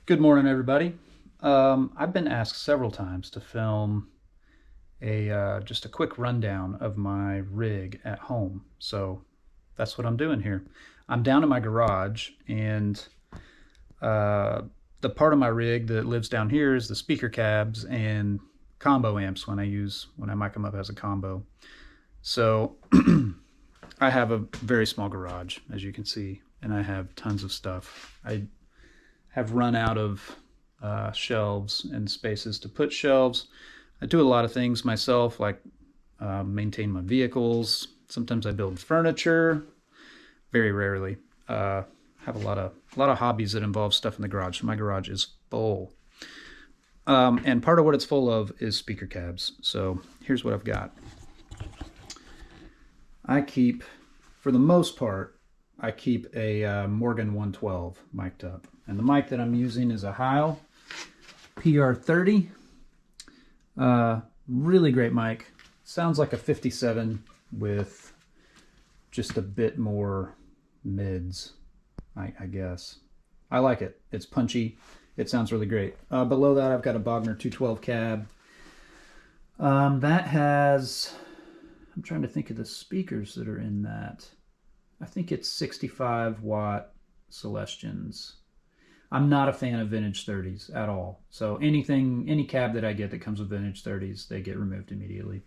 Good morning, everybody. I've been asked several times to film just a quick rundown of my rig at home, so that's what I'm doing here. I'm down in my garage, and uh, the part of my rig that lives down here is the speaker cabs and combo amps when I mic them up as a combo. So I have a very small garage, as you can see, and I have tons of stuff. I have run out of shelves and spaces to put shelves. I do a lot of things myself, like maintain my vehicles. Sometimes I build furniture. Very rarely. Have a lot of hobbies that involve stuff in the garage. So my garage is full. And part of what it's full of is speaker cabs. So here's what I've got. For the most part, I keep a Morgan 112 mic'd up. And the mic that I'm using is a Heil PR30. Really great mic. Sounds like a 57 with just a bit more mids, I guess. I like it. It's punchy. It sounds really great. Below that, I've got a Bogner 212 cab. I'm trying to think of the speakers that are in that. I think it's 65 watt Celestians. I'm not a fan of vintage 30s at all. So any cab that I get that comes with vintage 30s, they get removed immediately.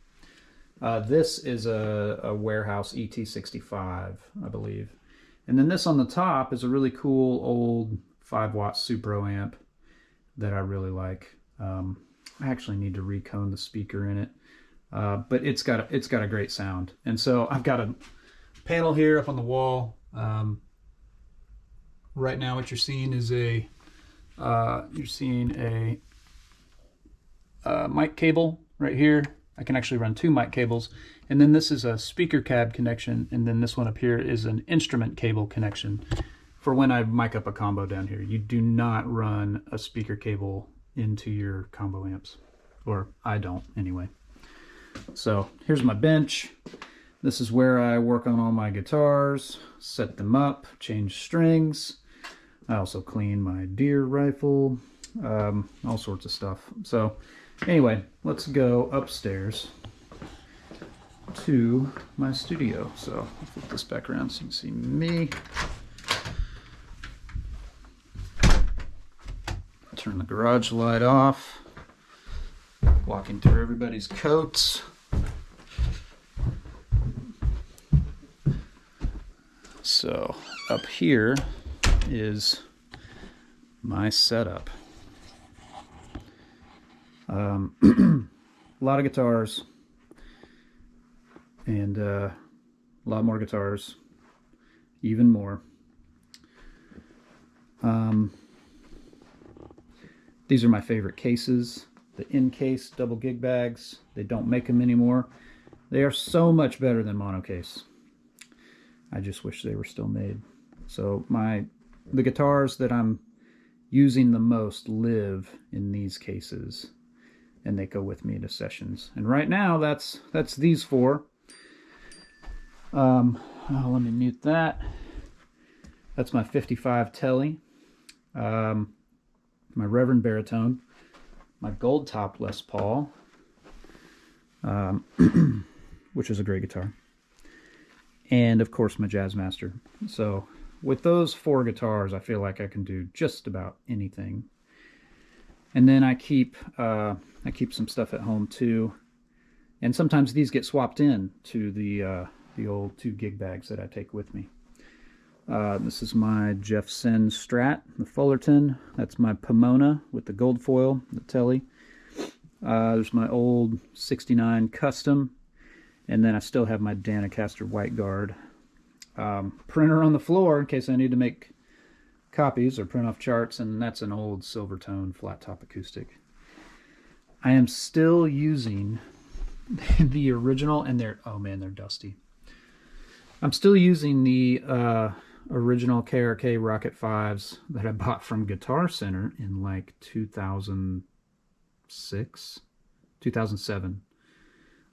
This is a Warehouse ET65, I believe. And then this on the top is a really cool old 5 watt Supro amp that I really like. I actually need to recone the speaker in it. But it's got a great sound. And so I've got a panel here up on the wall. Right now what you're seeing is a mic cable right here. I can actually run 2 mic cables, and then this is a speaker cab connection, and then this one up here is an instrument cable connection for when I mic up a combo down here. You do not run a speaker cable into your combo amps, or I don't anyway. So here's my bench. This is where I work on all my guitars, set them up, change strings. I also clean my deer rifle, all sorts of stuff. So anyway, let's go upstairs to my studio. So I'll flip this back around so you can see me. Turn the garage light off. Walking through everybody's coats. So up here is my setup. A lot of guitars and a lot more guitars, even more. These are my favorite cases, the in-case double gig bags. They don't make them anymore. They are so much better than mono case. I just wish they were still made. So the guitars that I'm using the most live in these cases, and they go with me to sessions. And right now that's these 4. Let me mute that. That's my 55 Telly, my Reverend Baritone, my Gold Top Les Paul, which is a great guitar, and of course my Jazzmaster. So with those 4 guitars, I feel like I can do just about anything. And then I keep some stuff at home too, and sometimes these get swapped in to the old 2 gig bags that I take with me. This is my Jeff Sen Strat, the Fullerton. That's my Pomona with the gold foil, the Telly. There's my old 69 Custom, and then I still have my Danacaster White Guard. Printer on the floor in case I need to make copies or print off charts, and that's an old Silvertone flat top acoustic. I am still using the original, and they're dusty. I'm still using the original KRK Rocket 5s that I bought from Guitar Center in like 2006, 2007,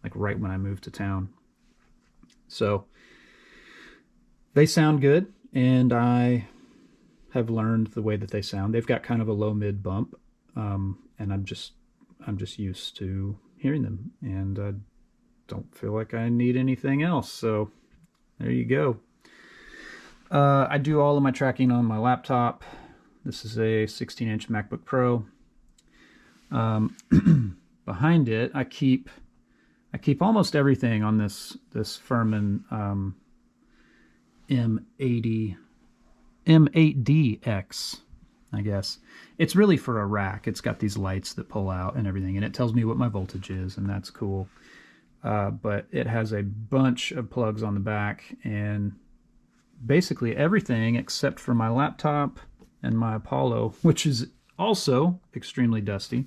like right when I moved to town. So they sound good, and I have learned the way that they sound. They've got kind of a low mid bump, and I'm just used to hearing them, and I don't feel like I need anything else. So there you go. I do all of my tracking on my laptop. This is a 16-inch MacBook Pro. Behind it, I keep almost everything on this Furman M8DX, I guess. It's really for a rack. It's got these lights that pull out and everything, and it tells me what my voltage is, and that's cool. But it has a bunch of plugs on the back, and basically everything except for my laptop and my Apollo, which is also extremely dusty,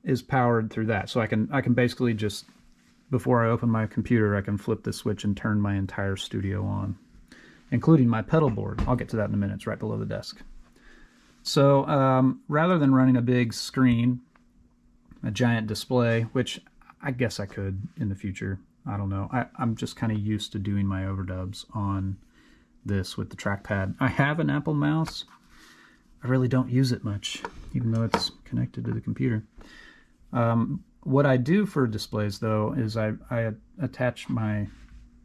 is powered through that. So I can basically just, before I open my computer, I can flip the switch and turn my entire studio on, including my pedal board. I'll get to that in a minute. It's right below the desk. So rather than running a big screen, a giant display, which I guess I could in the future, I don't know. I'm just kind of used to doing my overdubs on this with the trackpad. I have an Apple mouse. I really don't use it much, even though it's connected to the computer. What I do for displays, though, is I attach my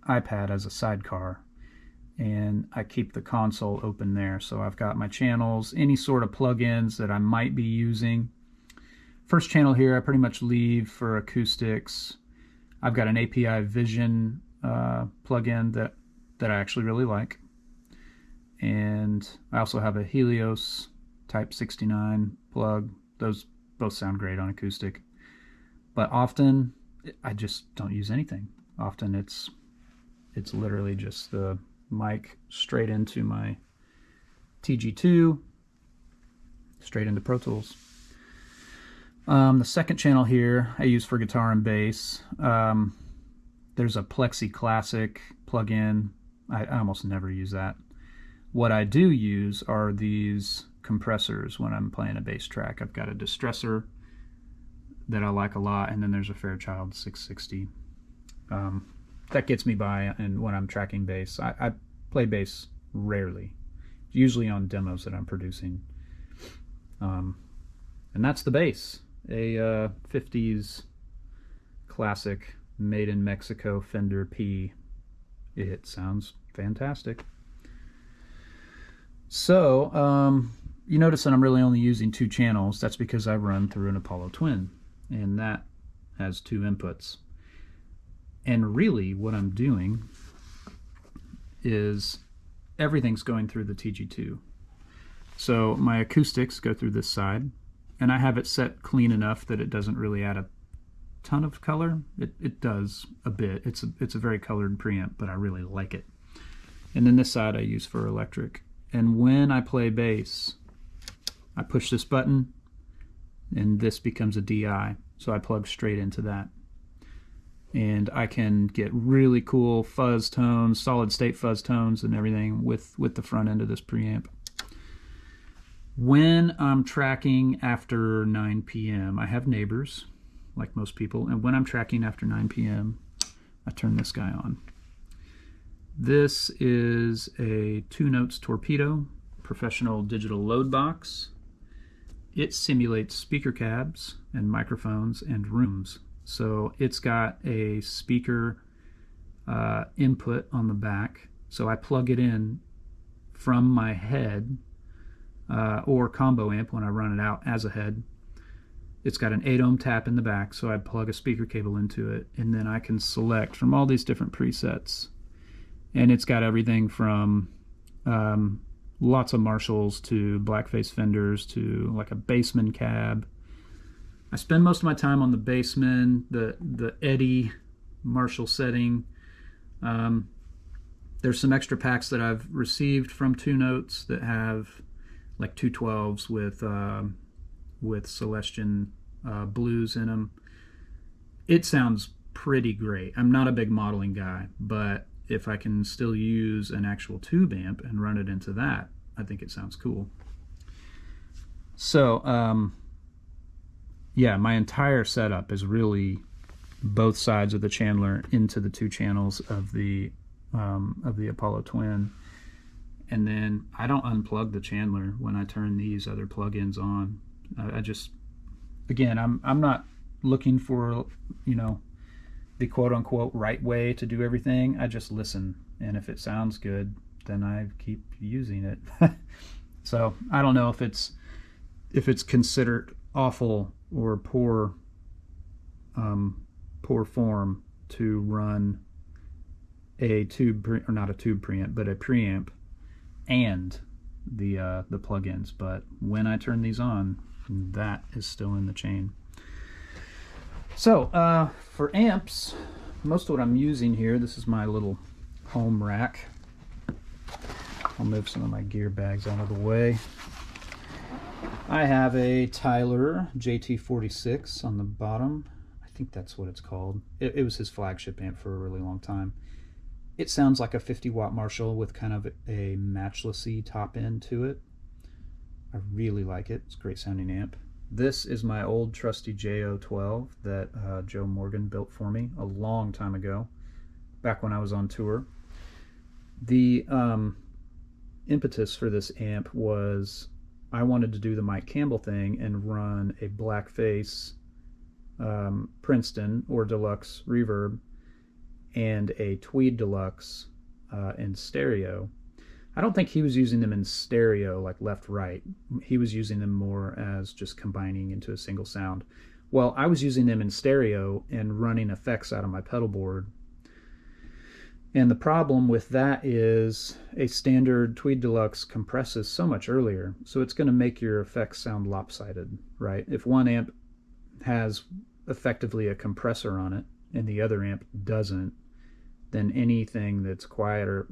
iPad as a sidecar, and I keep the console open there. So I've got my channels, any sort of plugins that I might be using. First channel here, I pretty much leave for acoustics. I've got an API Vision plugin that I actually really like. And I also have a Helios Type 69 plug. Those both sound great on acoustic. But often, I just don't use anything. Often it's literally just the mic straight into my TG2, straight into Pro Tools. The second channel here I use for guitar and bass. There's a Plexi Classic plugin. I almost never use that. What I do use are these compressors when I'm playing a bass track. I've got a Distressor that I like a lot, and then there's a Fairchild 660. That gets me by, and when I'm tracking bass. I play bass rarely, usually on demos that I'm producing. And that's the bass. A 50s classic made in Mexico Fender P. It sounds fantastic. So you notice that I'm really only using 2 channels. That's because I run through an Apollo Twin, and that has 2 inputs. And really what I'm doing is everything's going through the TG2. So my acoustics go through this side, and I have it set clean enough that it doesn't really add a ton of color. It does a bit. It's a very colored preamp, but I really like it. And then this side I use for electric. And when I play bass, I push this button, and this becomes a DI. So I plug straight into that. And I can get really cool fuzz tones, solid state fuzz tones and everything with the front end of this preamp. When I'm tracking after 9 p.m., I have neighbors, like most people, and when I'm tracking after 9 p.m., I turn this guy on. This is a 2 Notes Torpedo professional digital load box. It simulates speaker cabs and microphones and rooms. So it's got a speaker input on the back. So I plug it in from my head or combo amp when I run it out as a head. It's got an 8 ohm tap in the back, so I plug a speaker cable into it, and then I can select from all these different presets. And it's got everything from lots of Marshalls to blackface Fenders to like a Bassman cab. I spend most of my time on the Bassman, the Eddie Marshall setting. There's some extra packs that I've received from 2 Notes that have like 212s with Celestian blues in them. It sounds pretty great. I'm not a big modeling guy, but if I can still use an actual tube amp and run it into that, I think it sounds cool. So yeah, my entire setup is really both sides of the Chandler into the 2 channels of the Apollo Twin. And then I don't unplug the Chandler when I turn these other plugins on. I just, again, I'm not looking for, you know, the quote-unquote right way to do everything. I just listen, and if it sounds good, then I keep using it. So I don't know if it's considered awful or poor form to run a tube or not a tube preamp, but a preamp and the plugins. But when I turn these on, that is still in the chain. So for amps, most of what I'm using here, this is my little home rack. I'll move some of my gear bags out of the way. I have a Tyler JT46 on the bottom. I think that's what it's called. It was his flagship amp for a really long time. It sounds like a 50-watt Marshall with kind of a matchlessy top end to it. I really like it. It's a great sounding amp. This is my old trusty JO12 that Joe Morgan built for me a long time ago, back when I was on tour. The impetus for this amp was I wanted to do the Mike Campbell thing and run a Blackface Princeton or Deluxe reverb and a Tweed Deluxe in stereo. I don't think he was using them in stereo like left-right. He was using them more as just combining into a single sound. Well, I was using them in stereo and running effects out of my pedal board. And the problem with that is a standard Tweed Deluxe compresses so much earlier, so it's going to make your effects sound lopsided, right? If one amp has effectively a compressor on it and the other amp doesn't, then anything that's quieter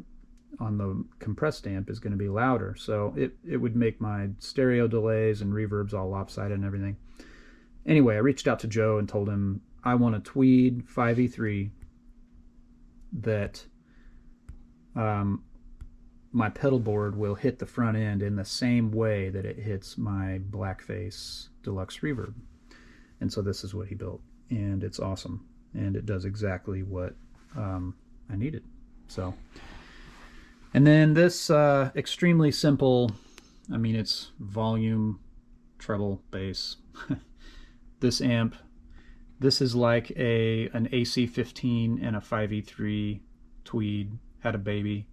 on the compressed amp is going to be louder. So it would make my stereo delays and reverbs all lopsided and everything. Anyway, I reached out to Joe and told him I want a Tweed 5E3 that my pedal board will hit the front end in the same way that it hits my Blackface Deluxe reverb. And so this is what he built, and it's awesome, and it does exactly what I needed. So, and then this extremely simple, I mean, it's volume, treble, bass. This amp, this is like an AC-15 and a 5E3 Tweed had a baby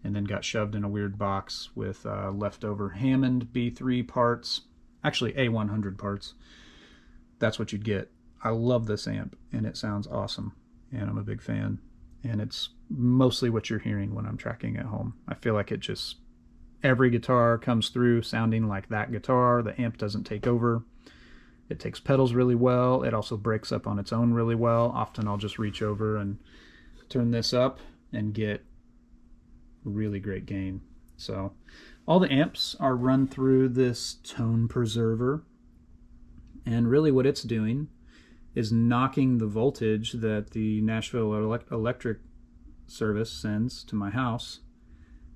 and then got shoved in a weird box with leftover Hammond B3 parts, actually A100 parts. That's what you'd get. I love this amp, and it sounds awesome, and I'm a big fan, and it's mostly what you're hearing when I'm tracking at home. I feel like it just, every guitar comes through sounding like that guitar. The amp doesn't take over. It takes pedals really well. It also breaks up on its own really well. Often I'll just reach over and turn this up and get really great gain. So all the amps are run through this tone preserver, and really what it's doing is knocking the voltage that the Nashville Electric service sends to my house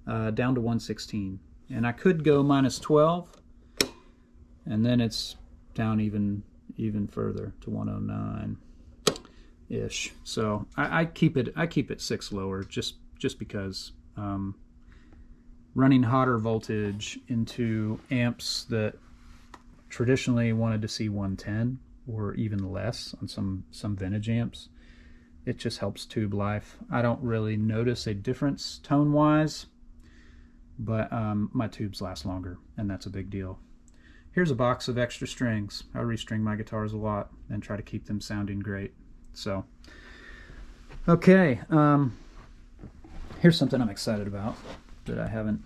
down to 116. And I could go -12, and then it's down even further to 109 ish. So I keep it 6 lower just because running hotter voltage into amps that traditionally wanted to see 110 or even less on some vintage amps, it just helps tube life. I don't really notice a difference tone wise, but my tubes last longer, and that's a big deal. Here's a box of extra strings. I restring my guitars a lot and try to keep them sounding great. So, okay, here's something I'm excited about that I haven't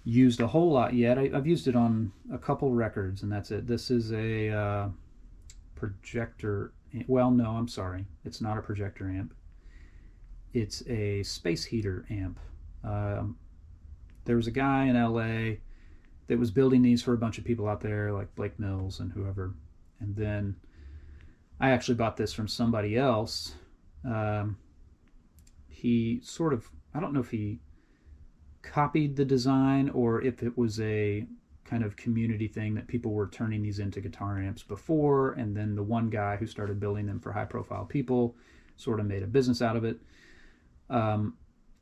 used a whole lot yet. I've used it on a couple records, and that's it. This is a projector. Well, no, I'm sorry. It's not a projector amp. It's a space heater amp. There was a guy in LA that was building these for a bunch of people out there, like Blake Mills and whoever. And then I actually bought this from somebody else. He sort of, I don't know if he copied the design or if it was a kind of community thing that people were turning these into guitar amps before, and then the one guy who started building them for high-profile people sort of made a business out of it.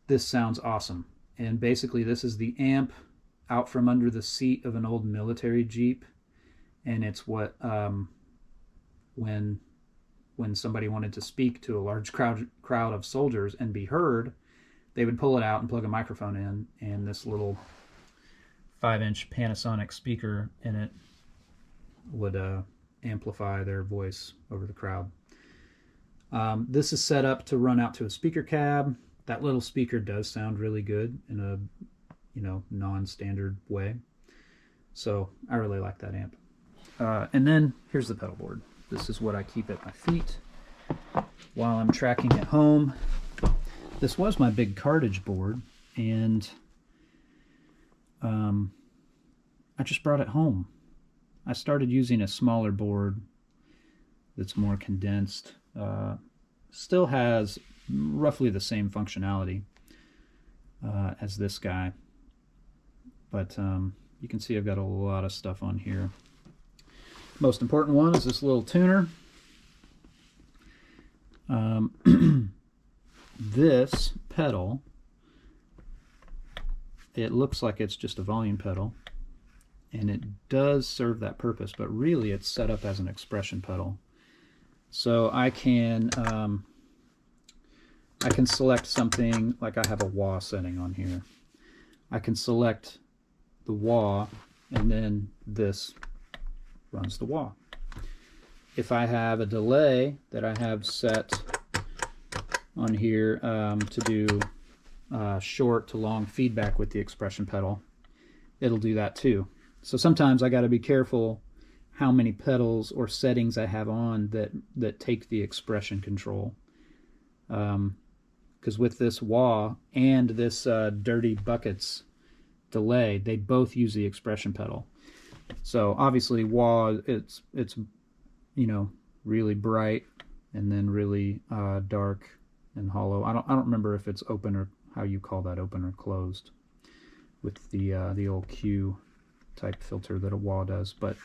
This sounds awesome. And basically this is the amp out from under the seat of an old military Jeep. And it's what, when somebody wanted to speak to a large crowd of soldiers and be heard, they would pull it out and plug a microphone in, and this little 5-inch Panasonic speaker in it would amplify their voice over the crowd. This is set up to run out to a speaker cab. That little speaker does sound really good in a, non-standard way. So I really like that amp. And then here's the pedal board. This is what I keep at my feet while I'm tracking at home. This was my big cartage board, and I just brought it home. I started using a smaller board that's more condensed. Still has roughly the same functionality as this guy, but you can see I've got a lot of stuff on here. Most important one is this little tuner. This pedal, it looks like it's just a volume pedal, and it does serve that purpose, but really it's set up as an expression pedal. So I can select something, like I have a wah setting on here. I can select the wah, and then this runs the wah. If I have a delay that I have set on here to do short to long feedback with the expression pedal, it'll do that too. So sometimes I got to be careful how many pedals or settings I have on that take the expression control. Because with this wah and this Dirty Buckets delay, they both use the expression pedal. So obviously wah, it's really bright, and then really dark and hollow. I don't remember if it's open or how you call that, open or closed, with the old Q type filter that a wah does. But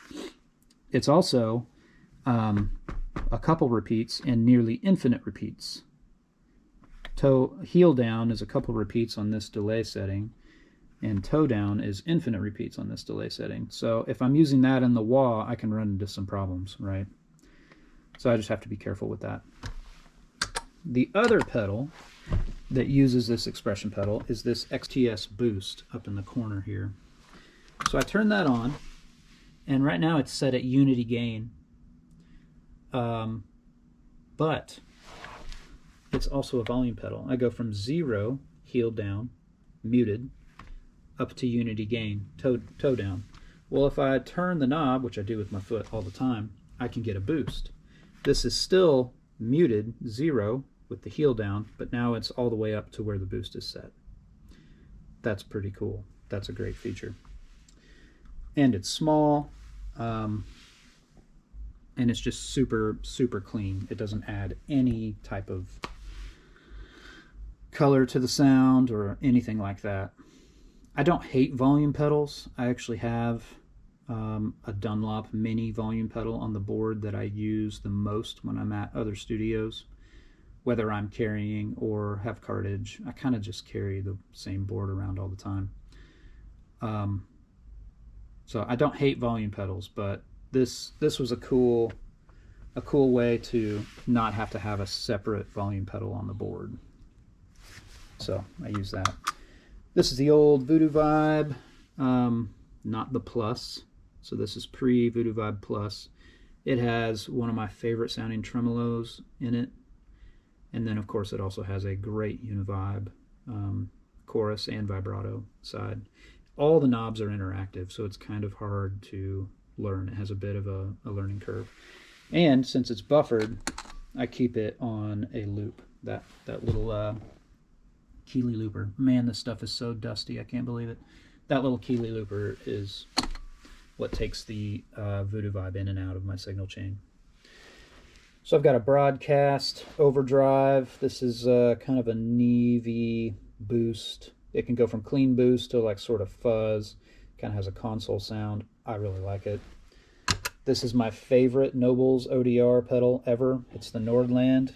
it's also a couple repeats and nearly infinite repeats. Heel down is a couple repeats on this delay setting, and toe down is infinite repeats on this delay setting. So if I'm using that in the wah, I can run into some problems, right? So I just have to be careful with that. The other pedal that uses this expression pedal is this Xts Boost up in the corner here. So I turn that on, and right now it's set at unity gain. But it's also a volume pedal. I go from 0, heel down, muted, up to unity gain, toe down. Well, if I turn the knob, which I do with my foot all the time, I can get a boost. This is still muted, 0, with the heel down, but now it's all the way up to where the boost is set. That's pretty cool. That's a great feature. And it's small, and it's just super, super clean. It doesn't add any type of color to the sound or anything like that. I don't hate volume pedals. I actually have a Dunlop mini volume pedal on the board that I use the most when I'm at other studios. Whether I'm carrying or have cartage, I kind of just carry the same board around all the time. So I don't hate volume pedals, but this was a cool way to not have to have a separate volume pedal on the board. So I use that. This is the old Voodoo Vibe, not the Plus. So this is pre-Voodoo Vibe Plus. It has one of my favorite sounding tremolos in it. And then, of course, it also has a great Univibe chorus and vibrato side. All the knobs are interactive, so it's kind of hard to learn. It has a bit of a learning curve. And since it's buffered, I keep it on a loop, that little Keeley looper. Man, this stuff is so dusty, I can't believe it. That little Keeley looper is what takes the Voodoo Vibe in and out of my signal chain. So I've got a broadcast overdrive. This is kind of a Neve boost. It can go from clean boost to like sort of fuzz. Kind of has a console sound. I really like it. This is my favorite Nobles ODR pedal ever. It's the Nordland,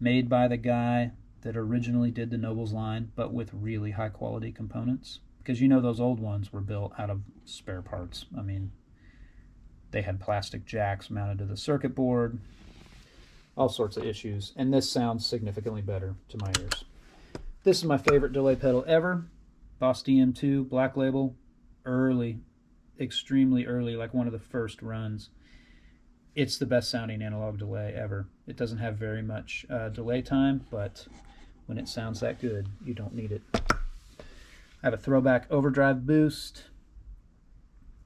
made by the guy that originally did the Nobles line, but with really high quality components. Because you know those old ones were built out of spare parts. I mean, they had plastic jacks mounted to the circuit board, all sorts of issues. And this sounds significantly better to my ears. This is my favorite delay pedal ever. Boss DM2, Black Label, early, extremely early, like one of the first runs. It's the best sounding analog delay ever. It doesn't have very much delay time, but when it sounds that good, you don't need it. I have a Throwback Overdrive Boost.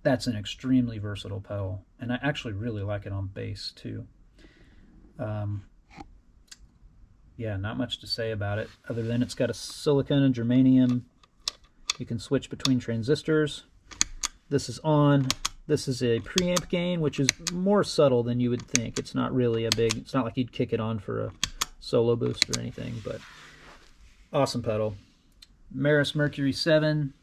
That's an extremely versatile pedal, and I actually really like it on bass too. Yeah, not much to say about it, other than it's got a silicon and germanium. You can switch between transistors. This is on. This is a preamp gain, which is more subtle than you would think. It's not really a big, it's not like you'd kick it on for a solo boost or anything, but awesome pedal. Maris Mercury 7.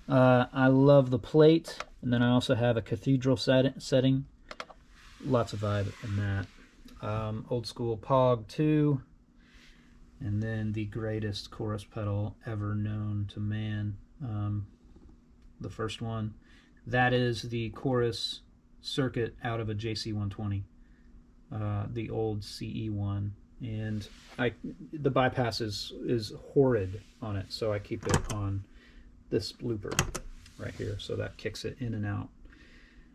I love the plate, and then I also have a cathedral setting. Lots of vibe in that. Old school Pog 2, and then the greatest chorus pedal ever known to man, the first one. That is the chorus circuit out of a JC120, the old CE one, and the bypass is horrid on it, so I keep it on this looper right here, so that kicks it in and out.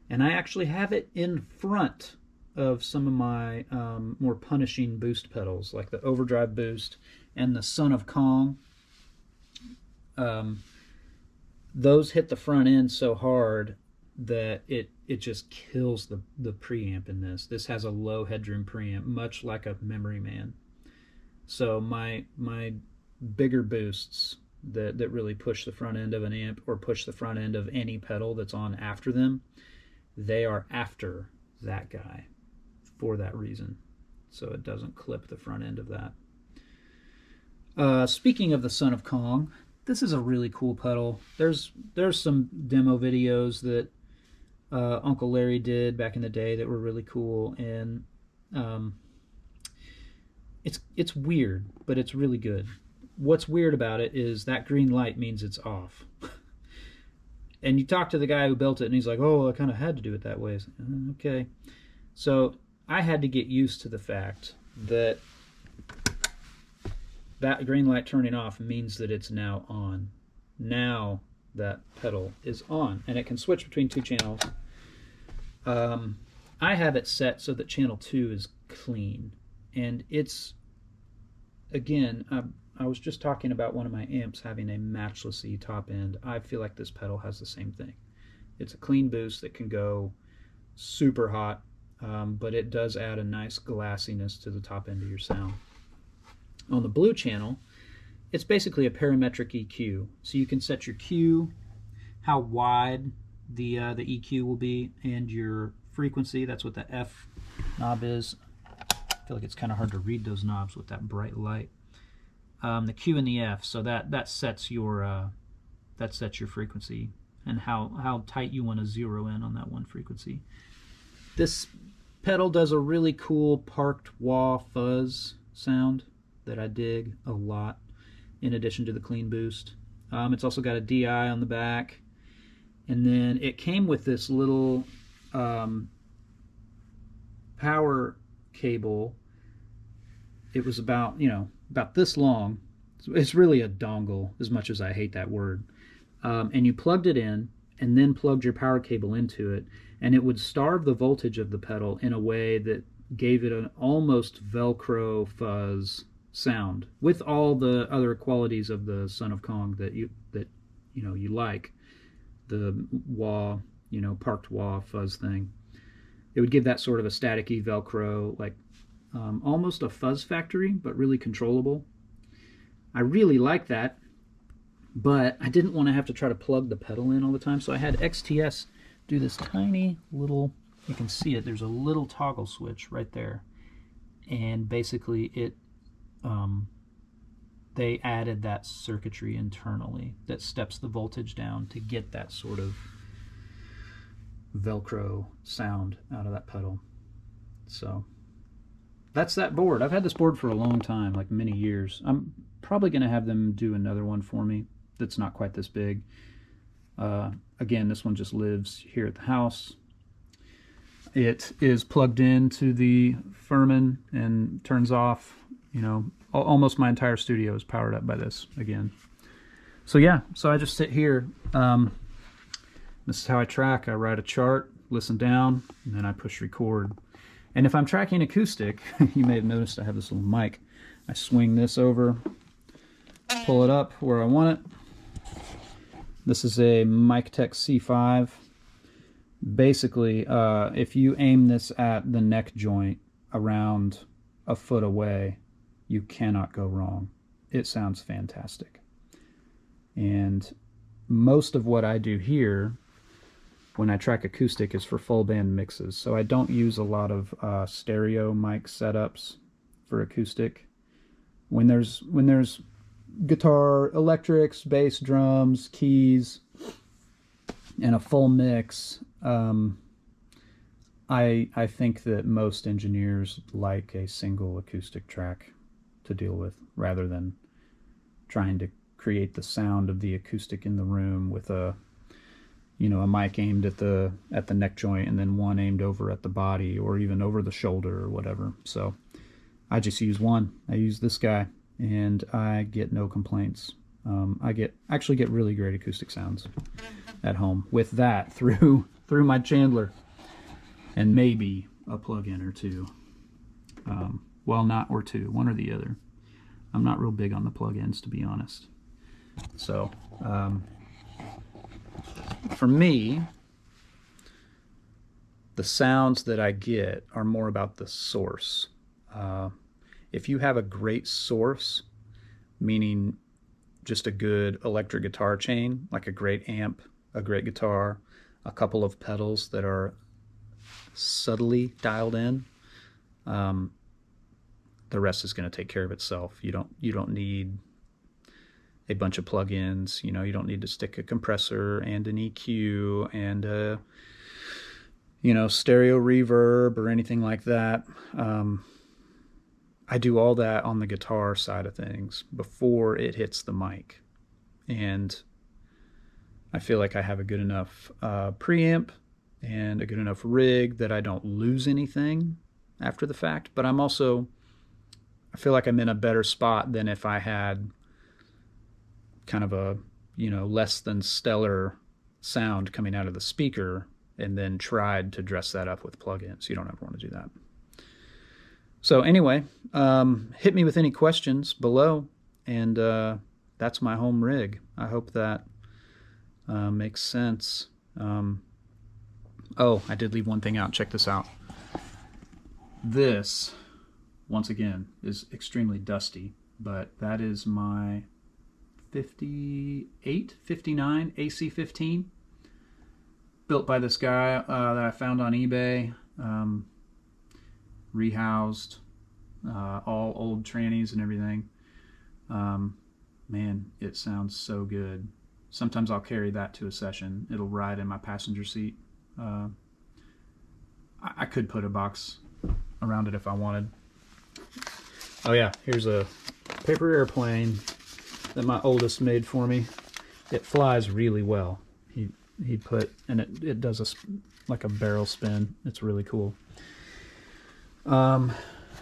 And I actually have it in front of some of my more punishing boost pedals, like the Overdrive Boost and the Son of Kong. Those hit the front end so hard that it just kills the preamp in this. This has a low headroom preamp, much like a Memory Man. So my bigger boosts that really push the front end of an amp or push the front end of any pedal that's on after them, they are after that guy for that reason. So it doesn't clip the front end of that. Speaking of the Son of Kong, this is a really cool pedal. There's some demo videos that Uncle Larry did back in the day that were really cool, and it's weird, but it's really good. What's weird about it is that green light means it's off. And you talk to the guy who built it, and he's like, "Oh, I kind of had to do it that way." Like, okay. So I had to get used to the fact that that green light turning off means that it's now on. Now that pedal is on, and it can switch between two channels. I have it set so that channel 2 is clean, and it's, again, I was just talking about one of my amps having a matchlessy top end. I feel like this pedal has the same thing. It's a clean boost that can go super hot, but it does add a nice glassiness to the top end of your sound. On the blue channel, it's basically a parametric EQ. So you can set your Q, how wide the EQ will be, and your frequency. That's what the F knob is. I feel like it's kind of hard to read those knobs with that bright light. The Q and the F, so that sets your frequency and how tight you want to zero in on that one frequency. This pedal does a really cool parked wah fuzz sound that I dig a lot, in addition to the clean boost. It's also got a DI on the back, and then it came with this little power cable. It was about this long. It's really a dongle, as much as I hate that word. And you plugged it in, and then plugged your power cable into it, and it would starve the voltage of the pedal in a way that gave it an almost Velcro fuzz sound, with all the other qualities of the Son of Kong that you like, the wah, parked wah fuzz thing. It would give that sort of a staticky Velcro, like almost a fuzz factory, but really controllable. I really like that, but I didn't want to have to try to plug the pedal in all the time, so I had XTS do this tiny little, you can see it, there's a little toggle switch right there, and basically they added that circuitry internally that steps the voltage down to get that sort of Velcro sound out of that pedal. So that's that board. I've had this board for a long time, like many years. I'm probably going to have them do another one for me that's not quite this big. Again, this one just lives here at the house. It is plugged into the Furman and turns off. You know, almost my entire studio is powered up by this again. So yeah, so I just sit here. This is how I track. I write a chart, listen down, and then I push record. And if I'm tracking acoustic, you may have noticed I have this little mic. I swing this over, pull it up where I want it. This is a MicTech C5. Basically, if you aim this at the neck joint around a foot away, you cannot go wrong. It sounds fantastic. And most of what I do here when I track acoustic is for full band mixes. So I don't use a lot of stereo mic setups for acoustic. When there's guitar, electrics, bass, drums, keys, and a full mix, I think that most engineers like a single acoustic track to deal with rather than trying to create the sound of the acoustic in the room with a mic aimed at the neck joint and then one aimed over at the body or even over the shoulder or whatever. So I just use one. I use this guy and I get no complaints. I actually get really great acoustic sounds at home with that through my Chandler and maybe a plug-in or two. Well, not or two, one or the other. I'm not real big on the plug-ins, to be honest. So for me, the sounds that I get are more about the source. If you have a great source, meaning just a good electric guitar chain, like a great amp, a great guitar, a couple of pedals that are subtly dialed in, the rest is going to take care of itself. You don't need a bunch of plugins. You don't need to stick a compressor and an EQ and a, stereo reverb or anything like that. I do all that on the guitar side of things before it hits the mic. And I feel like I have a good enough preamp and a good enough rig that I don't lose anything after the fact. But I feel like I'm in a better spot than if I had kind of a, less than stellar sound coming out of the speaker and then tried to dress that up with plugins. You don't ever want to do that. So anyway, hit me with any questions below, and that's my home rig. I hope that makes sense. Oh, I did leave one thing out. Check this out. This, once again, is extremely dusty, but that is my 59 AC-15, built by this guy that I found on eBay, rehoused, all old trannies and everything. Man, it sounds so good. Sometimes I'll carry that to a session. It'll ride in my passenger seat. I could put a box around it if I wanted. Oh yeah, here's a paper airplane that my oldest made for me. It flies really well. He put, and it does like a barrel spin. It's really cool. And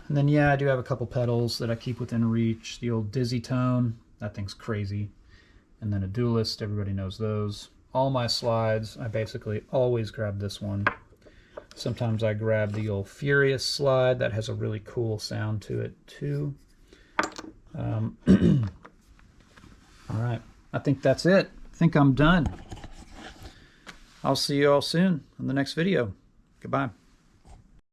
then yeah, I do have a couple pedals that I keep within reach. The old Dizzy Tone, that thing's crazy. And then a Duelist, everybody knows those. All my slides, I basically always grab this one. Sometimes I grab the old Furious slide, that has a really cool sound to it too. All right, I think that's it. I think I'm done. I'll see you all soon on the next video. Goodbye.